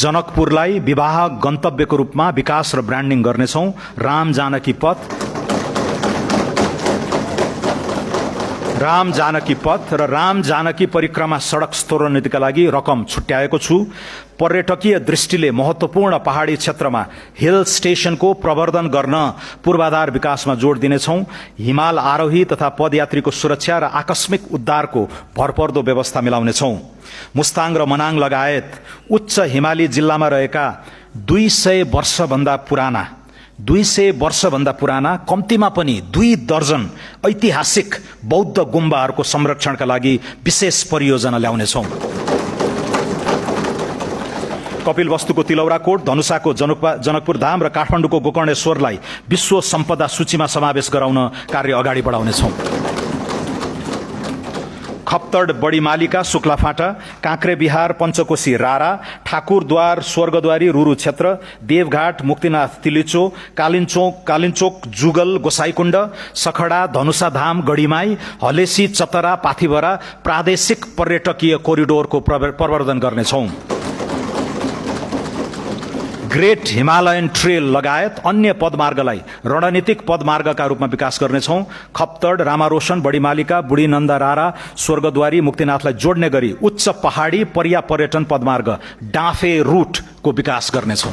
जनकपुरलाई विवाह गन्तव्यको रूपमा विकास र ब्रान्डिङ गर्नेछौं। राम जानकी पथ र राम जानकी परिक्रमा सड़क स्तरोन्नतिका लागि रकम छुट्याएको छु। पर्यटकीय दृष्टिले महत्वपूर्ण पहाडी क्षेत्रमा हिल स्टेशनको प्रवर्धन गर्न पूर्वाधार विकासमा जोड दिनेछौं। हिमाल आरोही तथा पदयात्रीको सुरक्षा र आकस्मिक उद्धारको भरपर्दो व्यवस्था मिलाउनेछौं। मुस्ताङ र मनाङ लगायत उच्च हिमाली जिल्लामा रहेका 200 वर्षभन्दा पुराना कम्तीमा पनि 2 दर्जन ऐतिहासिक बौद्ध गुम्बाहरूको संरक्षणका लागि विशेष परियोजना ल्याउनेछौं। कपिलवस्तुको तिलौराकोट, धनुषाको जनकपुर धाम र काठमाडौँको गोकर्णेश्वरलाई विश्व सम्पदा सूचीमा समावेश गराउन कार्य अगाडि बढाउनेछौं। खप्तड बडीमालिका शुक्लाफाटा, काँक्रे बिहार पञ्चकोशी रारा, ठाकुरद्वार स्वर्गद्वारी रुरु क्षेत्र, देवघाट मुक्तिनाथ तिलिचो, कालिन्चोक जुगल गोसाईकुण्ड, सखडा धनुषाधाम गढीमाई, हलेसी चतरा पाथिभरा प्रादेशिक पर्यटकीय कोरिडोरको प्रवर्धन गर्नेछौं। ग्रेट हिमालयन ट्रेल लगायत अन्य पदमार्गलाई रणनीतिक पदमार्गका रूपमा विकास गर्नेछौं। खप्तड, रामारोशन, बडीमालिका, बुढी नन्दा रारा, स्वर्गद्वारी मुक्तिनाथलाई जोड्ने गरी उच्च पहाडी पर्या पर्यटन पदमार्ग डाँफे रूटको विकास गर्नेछौं।